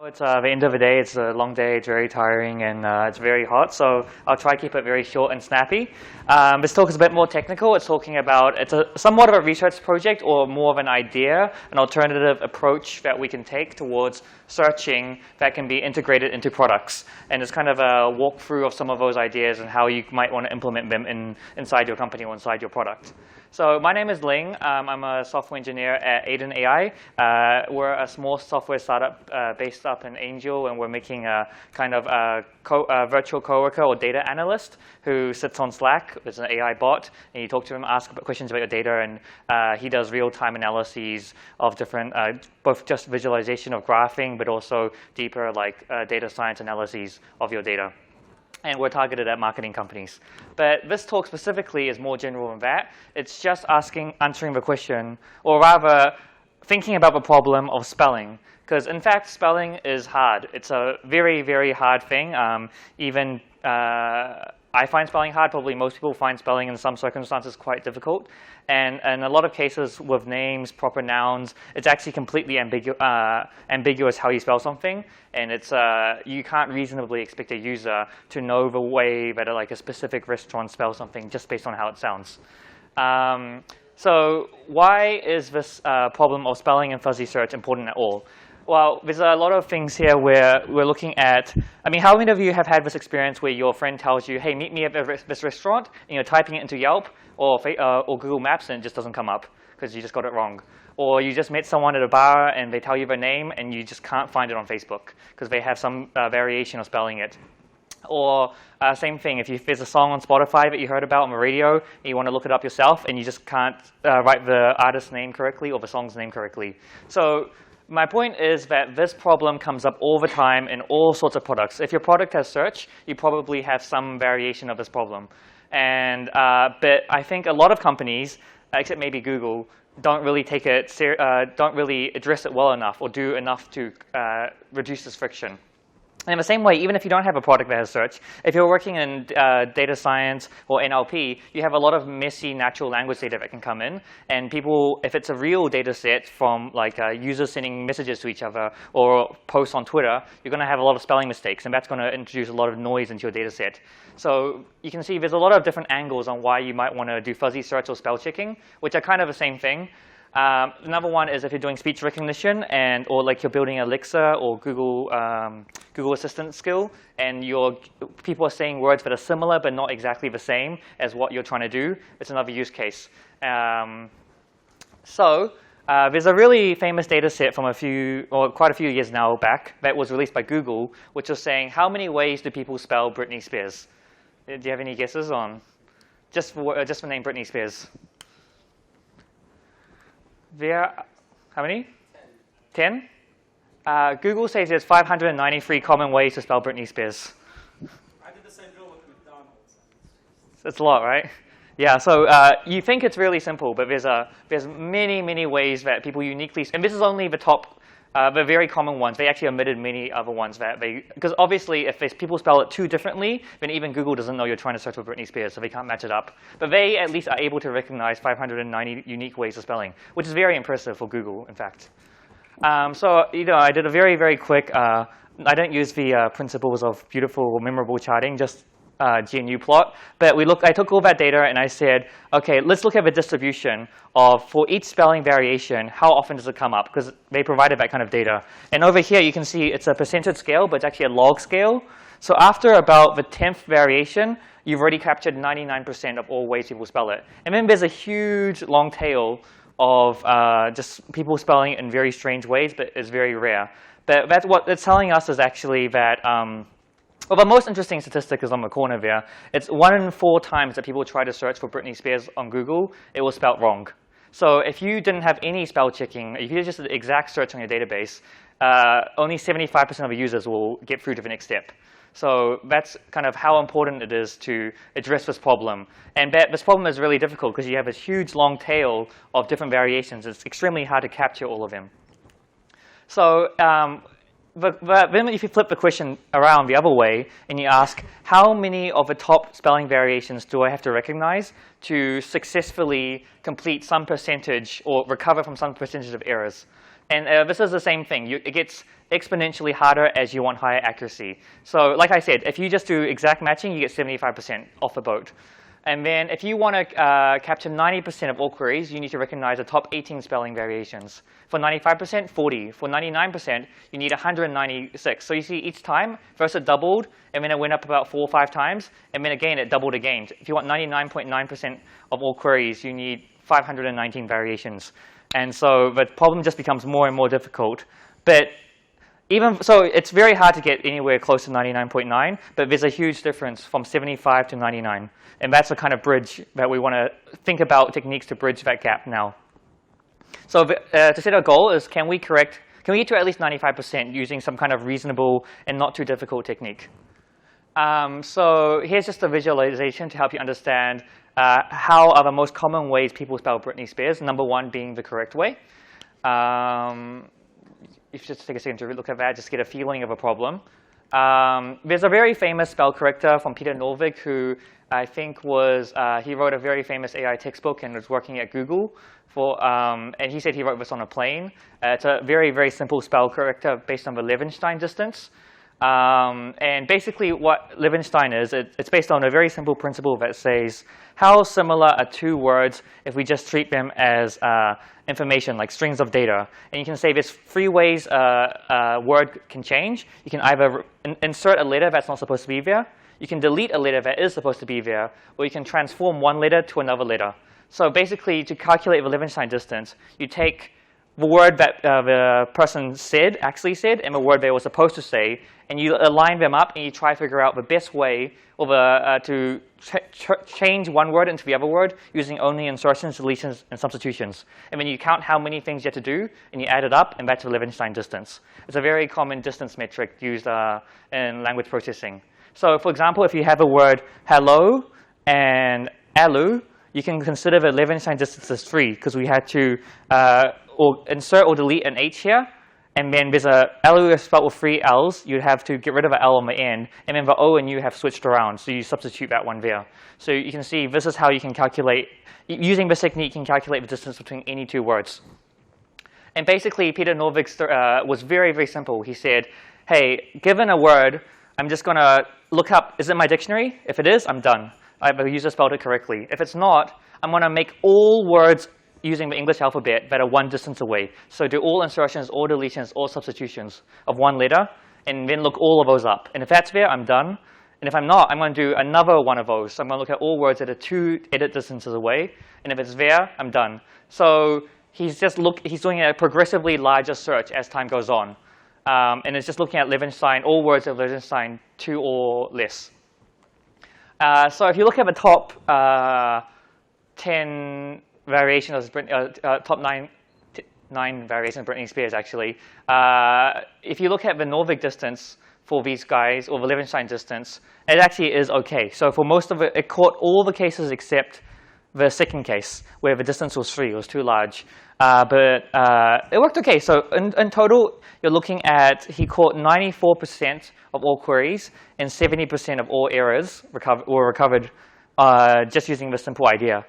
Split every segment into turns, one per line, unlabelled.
It's the end of the day, it's a long day, it's very tiring, and it's very hot, so I'll try to keep it very short and snappy. This talk is a bit more technical. It's talking about, it's somewhat of a research project or more of an idea, an alternative approach that we can take towards searching that can be integrated into products. And it's kind of a walkthrough of some of those ideas and how you might want to implement them inside your company or inside your product. So my name is Ling. I'm a software engineer at Aiden AI. We're a small software startup based up in Angel, and we're making a kind of a virtual coworker or data analyst who sits on Slack. It's an AI bot, and you talk to him, ask questions about your data, and he does real-time analyses of different, both just visualization of graphing, but also deeper like data science analyses of your data. And we're targeted at marketing companies. But this talk specifically is more general than that. It's just answering the question, or rather, thinking about the problem of spelling. Because in fact, spelling is hard. It's a very, very hard thing. Even I find spelling hard. Probably most people find spelling in some circumstances quite difficult. And in a lot of cases with names, proper nouns, it's actually completely ambiguous how you spell something. And it's you can't reasonably expect a user to know the way that like a specific restaurant spells something just based on how it sounds. So why is this problem of spelling and fuzzy search important at all? Well, there's a lot of things here where we're looking at, I mean, how many of you have had this experience where your friend tells you, hey, meet me at this restaurant, and you're typing it into Yelp or Google Maps, and it just doesn't come up because you just got it wrong. Or you just met someone at a bar, and they tell you their name, and you just can't find it on Facebook because they have some variation of spelling it. Or same thing, if there's a song on Spotify that you heard about on the radio, and you want to look it up yourself, and you just can't write the artist's name correctly or the song's name correctly. So my point is that this problem comes up all the time in all sorts of products. If your product has search, you probably have some variation of this problem. And but I think a lot of companies, except maybe Google, don't really take it, don't really address it well enough or do enough to reduce this friction. And in the same way, even if you don't have a product that has search, if you're working in data science or NLP, you have a lot of messy natural language data that can come in. And people, if it's a real data set from like users sending messages to each other or posts on Twitter, you're going to have a lot of spelling mistakes. And that's going to introduce a lot of noise into your data set. So you can see there's a lot of different angles on why you might want to do fuzzy search or spell checking, which are kind of the same thing. Another one is if you're doing speech recognition or like you're building Alexa or Google Assistant skill, and people are saying words that are similar but not exactly the same as what you're trying to do. It's another use case. There's a really famous data set from quite a few years now back that was released by Google, which was saying how many ways do people spell Britney Spears? Do you have any guesses on just the name Britney Spears? How many? 10? Google says there's 593 common ways to spell Britney Spears.
I did the same drill with McDonald's.
That's a lot, right? Yeah, so you think it's really simple, but there's many, many ways that people uniquely, and this is only the top, the very common ones. They actually omitted many other ones because obviously if people spell it too differently, then even Google doesn't know you're trying to search for Britney Spears, so they can't match it up. But they at least are able to recognize 590 unique ways of spelling, which is very impressive for Google, in fact. So I did a very, very quick, I don't use the principles of beautiful or memorable charting, just GNU plot. But I took all that data and I said, OK, let's look at the distribution for each spelling variation, how often does it come up? Because they provided that kind of data. And over here, you can see it's a percentage scale, but it's actually a log scale. So after about the 10th variation, you've already captured 99% of all ways people spell it. And then there's a huge long tail of just people spelling it in very strange ways, but it's very rare. But that's what it's telling us is actually that well, the most interesting statistic is on the corner there. It's 1 in 4 times that people try to search for Britney Spears on Google, it was spelled wrong. So if you didn't have any spell checking, if you just did the exact search on your database, only 75% of the users will get through to the next step. So that's kind of how important it is to address this problem. And this problem is really difficult because you have this huge long tail of different variations. It's extremely hard to capture all of them. So then if you flip the question around the other way and you ask, how many of the top spelling variations do I have to recognize to successfully complete some percentage or recover from some percentage of errors? And this is the same thing. It gets exponentially harder as you want higher accuracy. So like I said, if you just do exact matching, you get 75% off the boat. And then if you want to capture 90% of all queries, you need to recognize the top 18 spelling variations. For 95%, 40. For 99%, you need 196. So you see each time, first it doubled, and then it went up about 4 or 5 times, and then again it doubled again. If you want 99.9% of all queries, you need 519 variations. And so the problem just becomes more and more difficult. But even so, it's very hard to get anywhere close to 99.9, but there's a huge difference from 75 to 99. And that's the kind of bridge that we want to think about techniques to bridge that gap now. So to set our goal is, can we get to at least 95% using some kind of reasonable and not too difficult technique? So here's just a visualization to help you understand how are the most common ways people spell Britney Spears, number 1 being the correct way. If you just take a second to look at that, just get a feeling of a problem. There's a very famous spell corrector from Peter Norvig who I think he wrote a very famous AI textbook and was working at Google. And he said he wrote this on a plane. It's a very, very simple spell corrector based on the Levenshtein distance. And basically what Levenshtein is, it's based on a very simple principle that says, how similar are 2 words if we just treat them as information, like strings of data? And you can say there's 3 ways a word can change. You can either insert a letter that's not supposed to be there, you can delete a letter that is supposed to be there, or you can transform one letter to another letter. So basically, to calculate the Levenshtein distance, you take the word that the person actually said, and the word they were supposed to say, and you align them up, and you try to figure out the best way to change one word into the other word using only insertions, deletions, and substitutions. And then you count how many things you have to do, and you add it up, and that's the Levenshtein distance. It's a very common distance metric used in language processing. So for example, if you have a word hello and alu, you can consider the Levenshtein distance as 3, because we had to insert or delete an H here, and then there's a L is spelled with 3 L's. You'd have to get rid of an L on the end, and then the O and U have switched around, so you substitute that one there. So you can see this is how you can calculate, using this technique, you can calculate the distance between any 2 words. And basically, Peter Norvig was very, very simple. He said, hey, given a word, I'm just going to look up, is it in my dictionary? If it is, I'm done. The user spelled it correctly. If it's not, I'm going to make all words using the English alphabet that are 1 distance away. So do all insertions, all deletions, all substitutions of 1 letter, and then look all of those up. And if that's there, I'm done. And if I'm not, I'm going to do another one of those. So I'm going to look at all words that are 2 edit distances away. And if it's there, I'm done. So he's doing a progressively larger search as time goes on. And it's just looking at Levenshtein, all words of Levenshtein 2 or less. So if you look at the top 10 variations of top 9 variations of Britney Spears, actually, if you look at the Norvig distance for these guys, or the Levenshtein distance, it actually is OK. So for most of it, it caught all the cases except the second case, where the distance was 3, it was too large. But it worked OK. So in total, you're looking at, he caught 94% of all queries, and 70% of all errors were recovered just using this simple idea.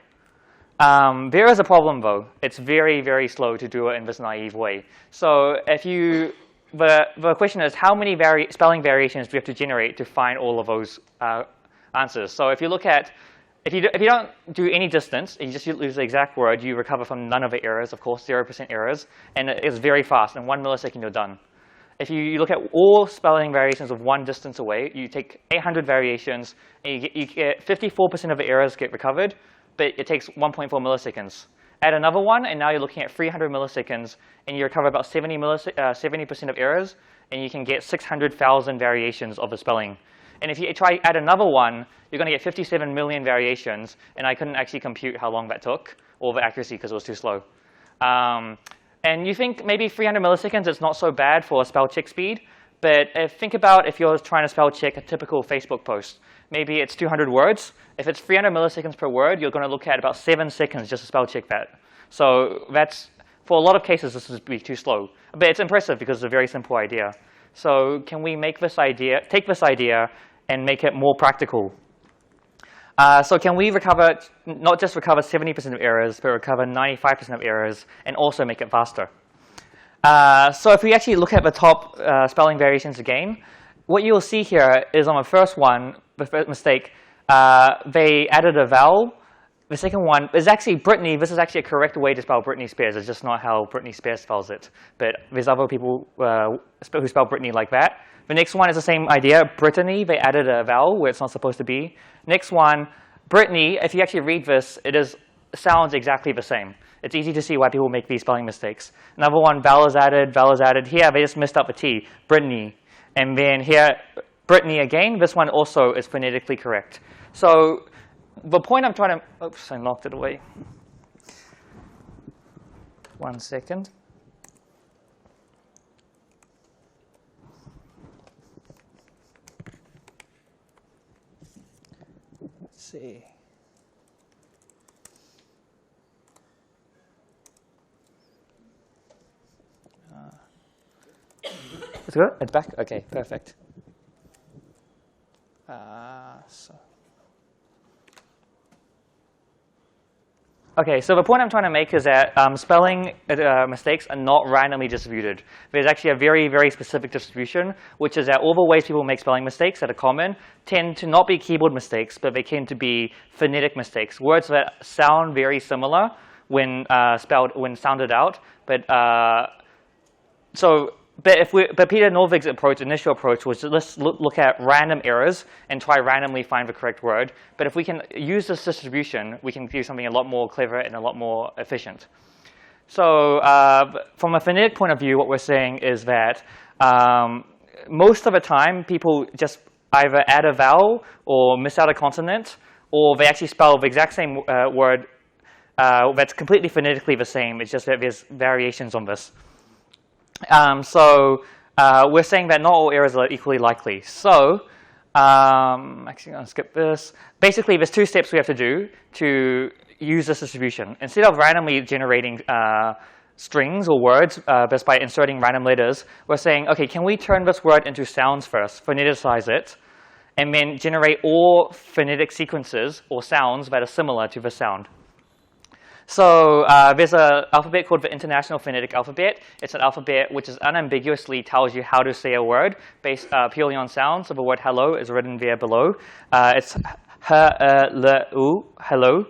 There is a problem, though. It's very, very slow to do it in this naive way. So the question is, how many spelling variations do we have to generate to find all of those answers? So if you look at, if you don't do any distance, and you just use the exact word, you recover from none of the errors, of course, 0% errors, and it's very fast. In 1 millisecond, you're done. If you look at all spelling variations of 1 distance away, you take 800 variations, and you get 54% of the errors get recovered, but it takes 1.4 milliseconds. Add another one, and now you're looking at 300 milliseconds, and you recover about 70% of errors, and you can get 600,000 variations of the spelling. And if you try add another one, you're going to get 57 million variations, and I couldn't actually compute how long that took, or the accuracy, because it was too slow. And you think maybe 300 milliseconds is not so bad for a spell check speed, but think about if you're trying to spell check a typical Facebook post. Maybe it's 200 words. If it's 300 milliseconds per word, you're going to look at about 7 seconds just to spell check that. So that's, for a lot of cases, this would be too slow. But it's impressive because it's a very simple idea. So can we take this idea and make it more practical? So can we not just recover 70% of errors, but recover 95% of errors and also make it faster? So if we actually look at the top spelling variations again, what you'll see here is on the first one, the first mistake, they added a vowel. The second one is actually Brittany. This is actually a correct way to spell Britney Spears. It's just not how Britney Spears spells it. But there's other people who spell Brittany like that. The next one is the same idea. Brittany, they added a vowel where it's not supposed to be. Next one, Brittany, if you actually read this, sounds exactly the same. It's easy to see why people make these spelling mistakes. Another one, vowel is added, vowel is added. Here, they just messed up the T, Brittany. And then here, Brittany again. This one also is phonetically correct. So the point I'm trying to, oops, I knocked it away. 1 second. Let's see. It's good? It's back? Okay, perfect. Okay, so the point I'm trying to make is that spelling mistakes are not randomly distributed. There's actually a very, very specific distribution, which is that all the ways people make spelling mistakes that are common tend to not be keyboard mistakes, but they tend to be phonetic mistakes, words that sound very similar when sounded out, but Peter Norvig's initial approach was to let's look at random errors and try randomly find the correct word. But if we can use this distribution, we can do something a lot more clever and a lot more efficient. So from a phonetic point of view, what we're saying is that most of the time, people just either add a vowel or miss out a consonant, or they actually spell the exact same word that's completely phonetically the same. It's just that there's variations on this. We're saying that not all errors are equally likely. So actually, I'm going to skip this. Basically, there's 2 steps we have to do to use this distribution. Instead of randomly generating strings or words just by inserting random letters, we're saying, OK, can we turn this word into sounds first, phoneticize it, and then generate all phonetic sequences or sounds that are similar to the sound? So there's an alphabet called the International Phonetic Alphabet. It's an alphabet which is unambiguously tells you how to say a word based purely on sound. So the word hello is written there below. It's h-l-u, hello.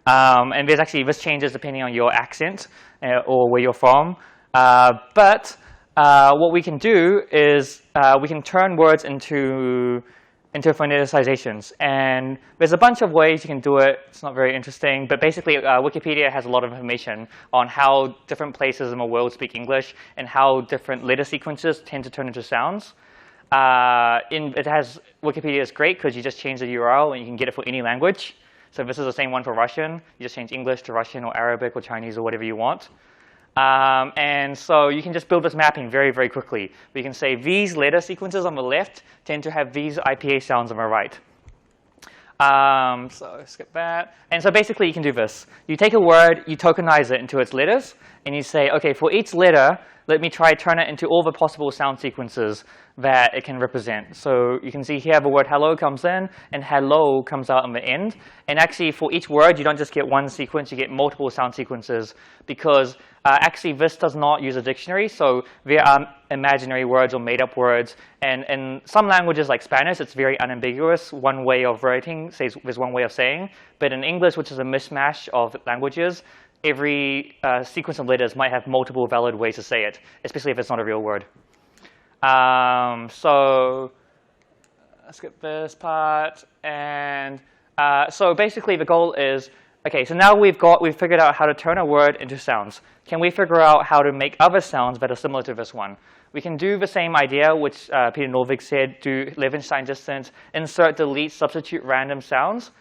And there's actually, this changes depending on your accent or where you're from. But what we can do is we can turn words into phoneticizations. And there's a bunch of ways you can do it. It's not very interesting. But basically, Wikipedia has a lot of information on how different places in the world speak English and how different letter sequences tend to turn into sounds. Wikipedia is great because you just change the URL and you can get it for any language. So this is the same one for Russian. You just change English to Russian or Arabic or Chinese or whatever you want. And so you can just build this mapping very, very quickly. We can say these letter sequences on the left tend to have these IPA sounds on the right. So skip that. And so basically, you can do this. You take a word, you tokenize it into its letters, and you say, OK, for each letter, let me try turn it into all the possible sound sequences that it can represent. So you can see here the word hello comes in, and hello comes out on the end. And actually, for each word, you don't just get one sequence, you get multiple sound sequences, because actually, this does not use a dictionary. So there are imaginary words or made-up words. And in some languages, like Spanish, it's very unambiguous. One way of writing says there's one way of saying. But in English, which is a mishmash of languages, every sequence of letters might have multiple valid ways to say it, especially if it's not a real word. So let's skip this part. And so basically, the goal is, OK, so now we've figured out how to turn a word into sounds. Can we figure out how to make other sounds that are similar to this one? We can do the same idea, which Peter Norvig said, do Levenshtein Distance, insert, delete, substitute random sounds.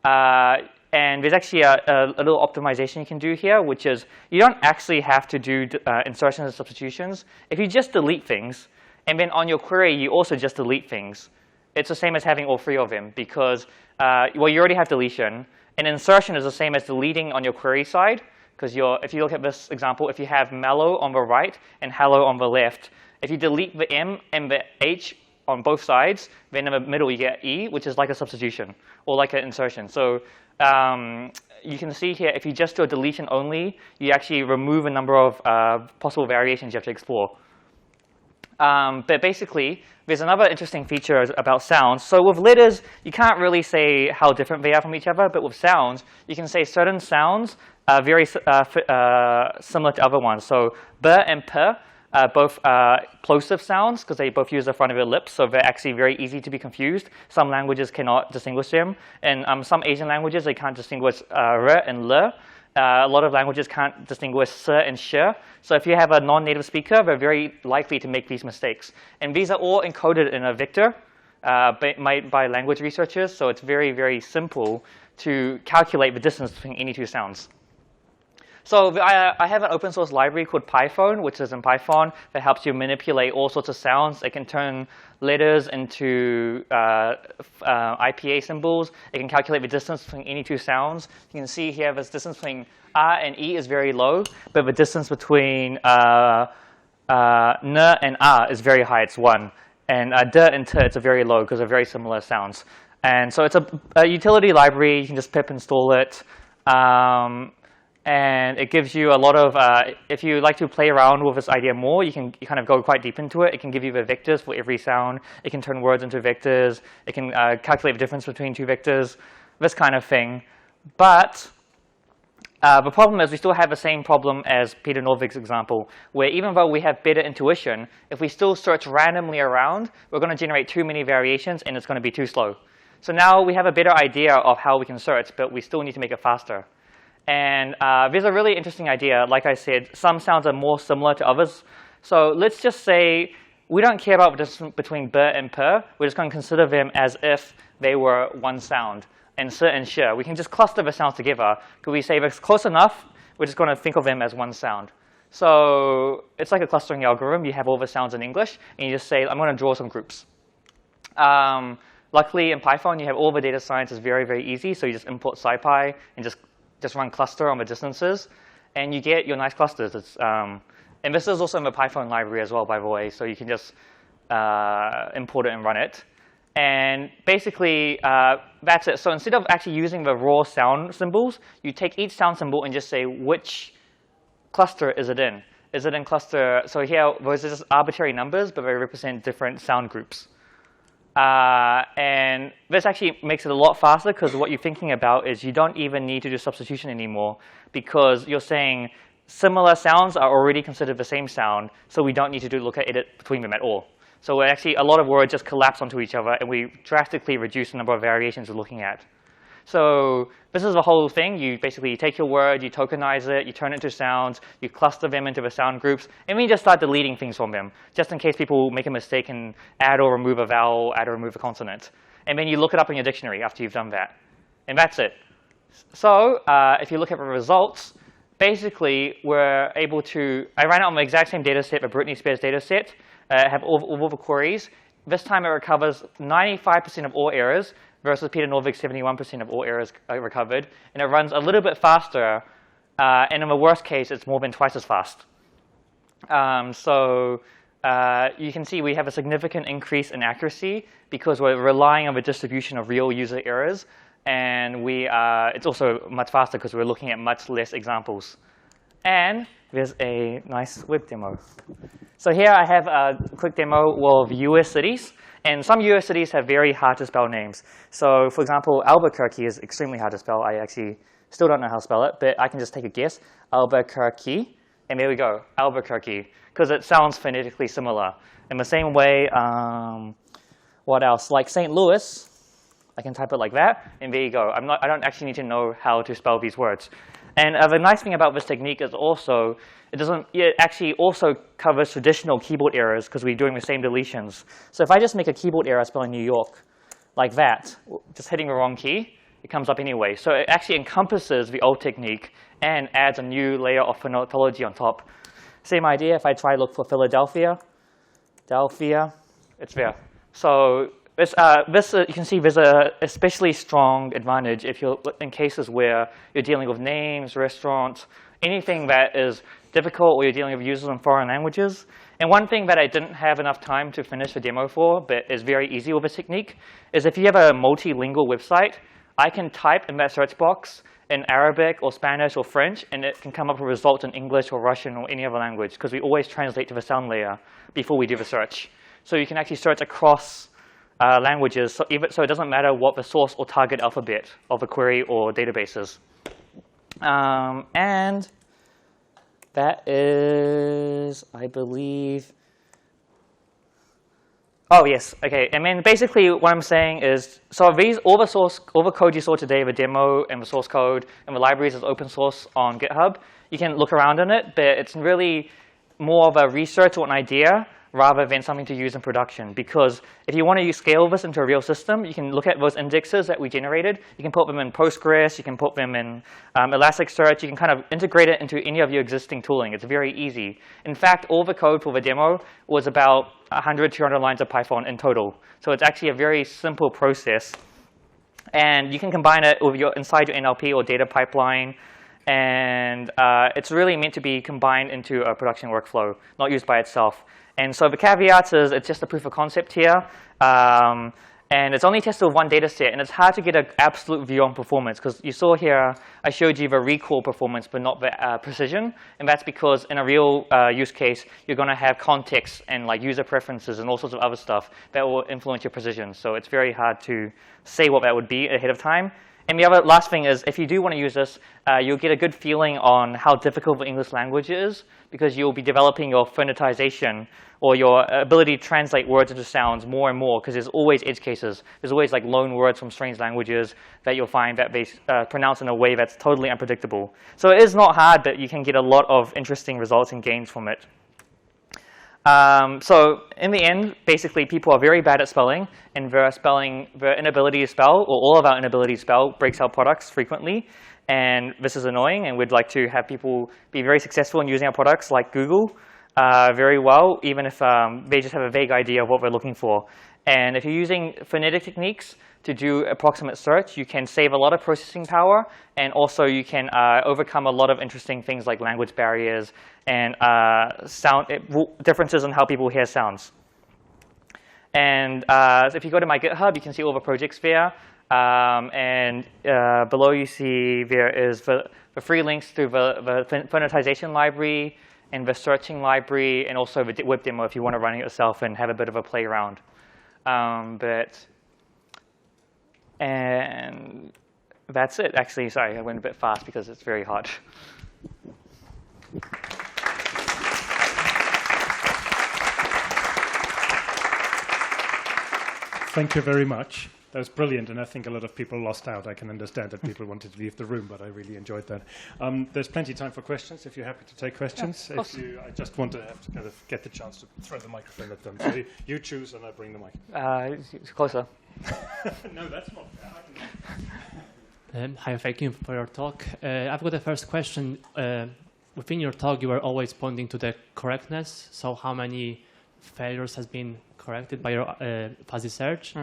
And there's actually a little optimization you can do here, which is you don't actually have to do insertions and substitutions. If you just delete things, and then on your query, you also just delete things, it's the same as having all 3 of them, because well, you already have deletion. And insertion is the same as deleting on your query side, because if you look at this example, if you have mellow on the right and hello on the left, if you delete the M and the H on both sides, then in the middle you get E, which is like a substitution or like an insertion. So you can see here, if you just do a deletion only, you actually remove a number of possible variations you have to explore. But basically, there's another interesting feature about sounds. So with letters, you can't really say how different they are from each other. But with sounds, you can say certain sounds are very similar to other ones. So b and p are both plosive sounds because they both use the front of your lips. So they're actually very easy to be confused. Some languages cannot distinguish them. And some Asian languages, they can't distinguish r and l. A lot of languages can't distinguish s and sh. So if you have a non-native speaker, they're very likely to make these mistakes. And these are all encoded in a vector by language researchers. So it's very, very simple to calculate the distance between any two sounds. So I have an open source library called PyPhone, which is in Python, that helps you manipulate all sorts of sounds. It can turn letters into IPA symbols. It can calculate the distance between any two sounds. You can see here this distance between R and E is very low, but the distance between N and R is very high. It's 1. And D and T, it's a very low because they're very similar sounds. And so it's a utility library. You can just pip install it. And it gives you a lot of, if you like to play around with this idea more, you can kind of go quite deep into it. It can give you the vectors for every sound. It can turn words into vectors. It can calculate the difference between two vectors, this kind of thing. But the problem is we still have the same problem as Peter Norvig's example, where even though we have better intuition, if we still search randomly around, we're going to generate too many variations, and it's going to be too slow. So now we have a better idea of how we can search, but we still need to make it faster. And there's a really interesting idea. Like I said, some sounds are more similar to others. So let's just say we don't care about the difference between b and p. We're just going to consider them as if they were one sound. And s and sh, we can just cluster the sounds together. Because we say if it's close enough, we're just going to think of them as one sound. So it's like a clustering algorithm. You have all the sounds in English, and you just say, I'm going to draw some groups. Luckily, in Python, you have all the data science is very, very easy. So you just import Scipy and just run cluster on the distances, and you get your nice clusters. It's, and this is also in the PyPhone library as well, by the way, so you can just import it and run it. And basically, that's it. So instead of actually using the raw sound symbols, you take each sound symbol and just say, which cluster is it in? Is it in cluster? So here, those are just arbitrary numbers, but they represent different sound groups. And this actually makes it a lot faster because what you're thinking about is you don't even need to do substitution anymore because you're saying similar sounds are already considered the same sound, so we don't need to look at edit between them at all. So actually, a lot of words just collapse onto each other, and we drastically reduce the number of variations we're looking at. So this is the whole thing. You basically take your word, you tokenize it, you turn it into sounds, you cluster them into the sound groups, and then you just start deleting things from them, just in case people make a mistake and add or remove a vowel, add or remove a consonant. And then you look it up in your dictionary after you've done that. And that's it. So if you look at the results, basically we're able to, I ran it on the exact same data set, the Britney Spears data set, have all the queries. This time it recovers 95% of all errors, versus Peter Norvig's 71% of all errors recovered. And it runs a little bit faster. And in the worst case, it's more than twice as fast. So you can see we have a significant increase in accuracy because we're relying on the distribution of real user errors. And it's also much faster because we're looking at much less examples. And there's a nice web demo. So here I have a quick demo of US cities. And some US cities have very hard to spell names. So for example, Albuquerque is extremely hard to spell. I actually still don't know how to spell it, but I can just take a guess. Albuquerque. And there we go, Albuquerque, because it sounds phonetically similar. In the same way, what else? Like St. Louis, I can type it like that, and there you go. I don't actually need to know how to spell these words. And the nice thing about this technique is also, it actually also covers traditional keyboard errors because we're doing the same deletions. So if I just make a keyboard error spelling New York like that, just hitting the wrong key, it comes up anyway. So it actually encompasses the old technique and adds a new layer of phonology on top. Same idea if I try to look for Philadelphia, it's there. So you can see there's an especially strong advantage if you're in cases where you're dealing with names, restaurants, anything that is difficult or you're dealing with users in foreign languages. And one thing that I didn't have enough time to finish the demo for, but is very easy with this technique, is if you have a multilingual website, I can type in that search box in Arabic or Spanish or French, and it can come up with results in English or Russian or any other language, because we always translate to the sound layer before we do the search. So you can actually search across languages, so it doesn't matter what the source or target alphabet of a query or database is. And that is, I believe, oh, yes, OK. And then basically what I'm saying is, so all the code you saw today, the demo and the source code and the libraries is open source on GitHub. You can look around in it, but it's really more of a research or an idea rather than something to use in production. Because if you want to scale this into a real system, you can look at those indexes that we generated. You can put them in Postgres. You can put them in Elasticsearch. You can kind of integrate it into any of your existing tooling. It's very easy. In fact, all the code for the demo was about 100, 200 lines of PyPhone in total. So it's actually a very simple process. And you can combine it with inside your NLP or data pipeline. And it's really meant to be combined into a production workflow, not used by itself. And so the caveats is it's just a proof of concept here. And it's only tested with one data set. And it's hard to get an absolute view on performance. Because you saw here, I showed you the recall performance, but not the precision. And that's because in a real use case, you're going to have context and like user preferences and all sorts of other stuff that will influence your precision. So it's very hard to say what that would be ahead of time. And the other last thing is, if you do want to use this, you'll get a good feeling on how difficult the English language is, because you'll be developing your phoneticization or your ability to translate words into sounds more and more, because there's always edge cases. There's always like loan words from strange languages that you'll find that they pronounce in a way that's totally unpredictable. So it is not hard, but you can get a lot of interesting results and gains from it. So in the end, basically, people are very bad at spelling, and their inability to spell, or all of our inability to spell, breaks our products frequently. And this is annoying, and we'd like to have people be very successful in using our products, like Google, very well, even if they just have a vague idea of what we're looking for. And if you're using phonetic techniques to do approximate search, you can save a lot of processing power, and also you can overcome a lot of interesting things like language barriers and sound differences in how people hear sounds. And so if you go to my GitHub, you can see all the projects there. And below you see there is the free links to the Phoneticization library and the searching library, and also the web demo if you want to run it yourself and have a bit of a play around. And that's it. Actually, sorry, I went a bit fast because it's very hot.
Thank you very much. That was brilliant, and I think a lot of people lost out. I can understand that people wanted to leave the room, but I really enjoyed that. There's plenty of time for questions, if you're happy to take questions. Yeah, I just want to have to kind of get the chance to throw the microphone at them. So you choose, and I bring the mic.
It's closer.
No, that's not fair.
Hi, thank you for your talk. I've got a first question. Within your talk, you were always pointing to the correctness. So how many failures has been corrected by your fuzzy search?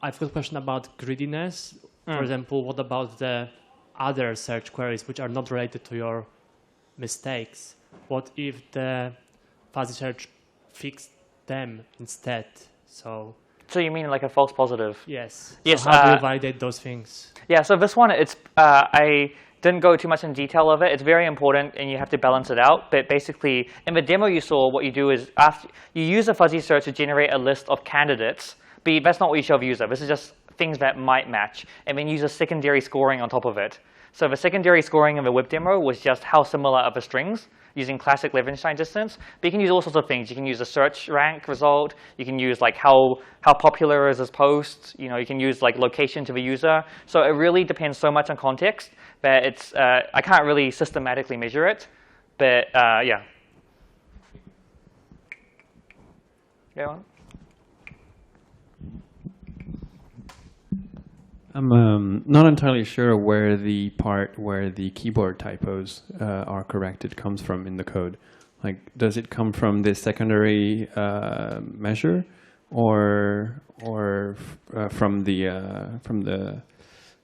I've got a question about greediness. For example, what about the other search queries which are not related to your mistakes? What if the fuzzy search fixed them instead? So
you mean like a false positive?
Yes.
Yes.
So how do you validate those things?
Yeah. So this one, it's I didn't go too much in detail of it. It's very important, and you have to balance it out. But basically, in the demo you saw, what you do is after you use a fuzzy search to generate a list of candidates. But that's not what you show the user. This is just things that might match, and then use a secondary scoring on top of it. So the secondary scoring in the web demo was just how similar are the strings using classic Levenshtein distance. But you can use all sorts of things. You can use a search rank result. You can use like how popular is this post. You can use like location to the user. So it really depends so much on context that it's I can't really systematically measure it. But yeah. Go on.
I'm not entirely sure where the part where the keyboard typos are corrected comes from in the code. Like, does it come from this secondary measure, or from the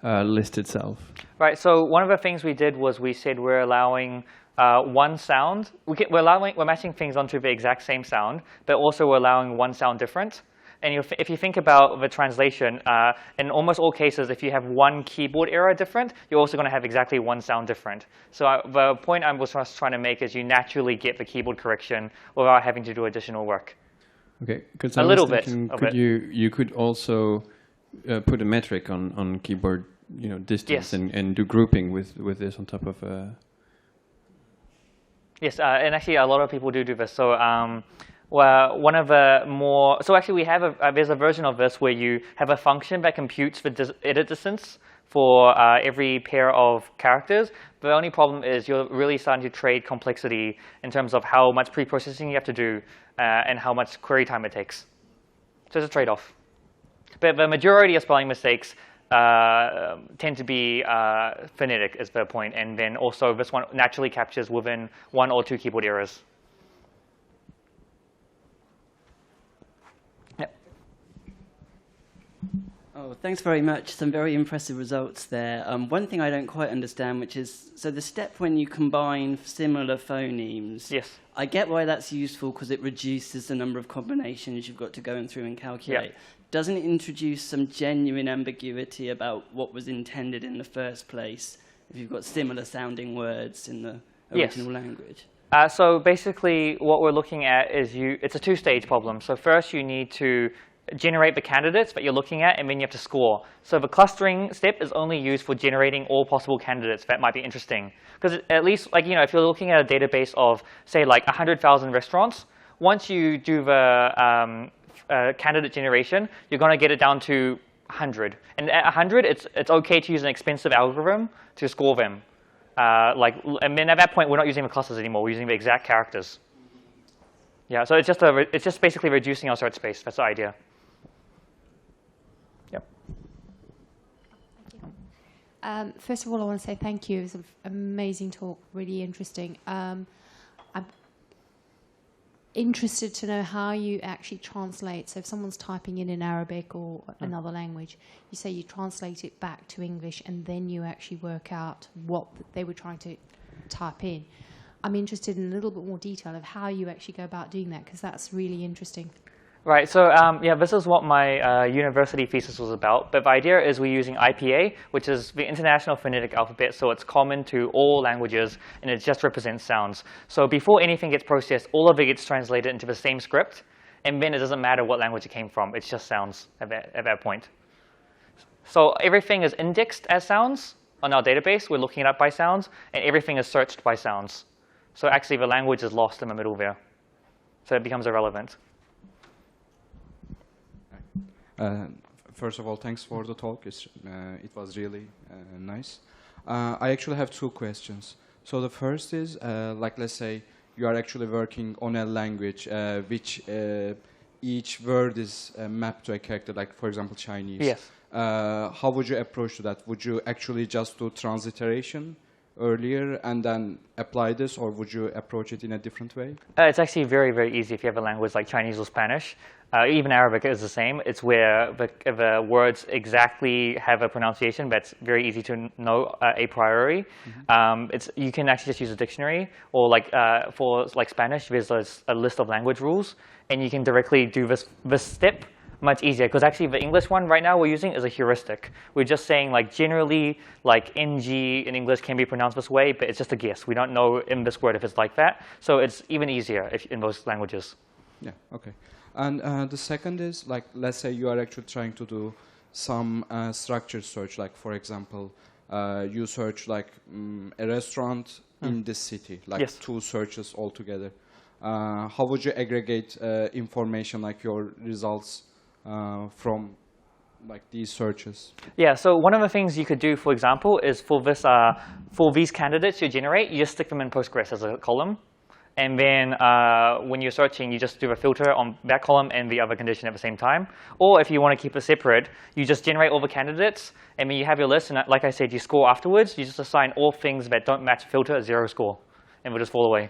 list itself?
Right. So one of the things we did was we said we're allowing one sound. We're matching things onto the exact same sound, but also we're allowing one sound different. And if you think about the translation, in almost all cases, if you have one keyboard error different, you're also going to have exactly one sound different. So the point I was just trying to make is you naturally get the keyboard correction without having to do additional work.
Okay, because
A little bit of it.
You could also put a metric on keyboard, distance,
Yes.
and do grouping with this on top of.
Yes, and actually a lot of people do this. So well, one of the more, so actually we have there's a version of this where you have a function that computes the edit distance for every pair of characters. But the only problem is you're really starting to trade complexity in terms of how much pre-processing you have to do and how much query time it takes. So it's a trade-off. But the majority of spelling mistakes tend to be phonetic is the point. And then also this one naturally captures within 1 or 2 keyboard errors. Yep.
Oh, thanks very much. Some very impressive results there. One thing I don't quite understand, which is, so the step when you combine similar phonemes,
Yes.
I get why that's useful because it reduces the number of combinations you've got to go through and calculate.
Yeah.
Doesn't it introduce some genuine ambiguity about what was intended in the first place if you've got similar sounding words in the original language?
So basically what we're looking at is it's a 2-stage problem. So first you need to generate the candidates that you're looking at, and then you have to score. So the clustering step is only used for generating all possible candidates that might be interesting. Because at least, if you're looking at a database of, say, 100,000 restaurants, once you do the candidate generation, you're going to get it down to 100. And at 100, it's OK to use an expensive algorithm to score them. And then at that point, we're not using the clusters anymore. We're using the exact characters. Yeah, so it's just basically reducing our search space. That's the idea. Yep.
First of all, I want to say thank you. It was an amazing talk, really interesting. I'm interested to know how you actually translate. So if someone's typing in Arabic or another language, you say you translate it back to English, and then you actually work out what they were trying to type in. I'm interested in a little bit more detail of how you actually go about doing that, because that's really interesting.
Right, so yeah, this is what my university thesis was about. But the idea is we're using IPA, which is the International Phonetic Alphabet, so it's common to all languages, and it just represents sounds. So before anything gets processed, all of it gets translated into the same script, and then it doesn't matter what language it came from. It's just sounds at that point. So everything is indexed as sounds on our database. We're looking it up by sounds, and everything is searched by sounds. So actually, the language is lost in the middle there. So it becomes irrelevant.
First of all, thanks for the talk. It was really nice. I actually have 2 questions. So the first is, let's say you are actually working on a language which each word is mapped to a character, like, for example, Chinese.
Yes.
How would you approach that? Would you actually just do transliteration earlier and then apply this, or would you approach it in a different way?
It's actually very, very easy if you have a language like Chinese or Spanish. Even Arabic is the same. It's where the words exactly have a pronunciation that's very easy to know a priori. You can actually just use a dictionary, or for Spanish, there's a list of language rules, and you can directly do this step much easier, because actually the English one right now we're using is a heuristic. We're just saying generally NG in English can be pronounced this way, but it's just a guess. We don't know in this word if it's like that. So it's even easier in those languages.
Yeah, okay. And the second is, let's say you are actually trying to do some structured search, for example, you search a restaurant in this city, yes. 2 searches altogether. How would you aggregate information, your results from these searches? Yeah,
so one of the things you could do, for example, is for these candidates you generate, you just stick them in Postgres as a column. And then when you're searching, you just do a filter on that column and the other condition at the same time. Or if you want to keep it separate, you just generate all the candidates, and then you have your list. And like I said, you score afterwards. You just assign all things that don't match filter a 0 score, and will just fall away.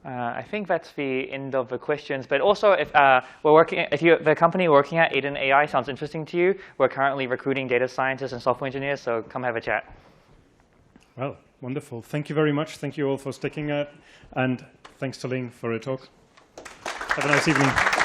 I think that's the end of the questions. But also, if the company we're working at, Aiden AI, sounds interesting to you, we're currently recruiting data scientists and software engineers. So come have a chat.
Well, wonderful. Thank you very much. Thank you all for sticking out. And thanks to Ling for a talk. Have a nice evening.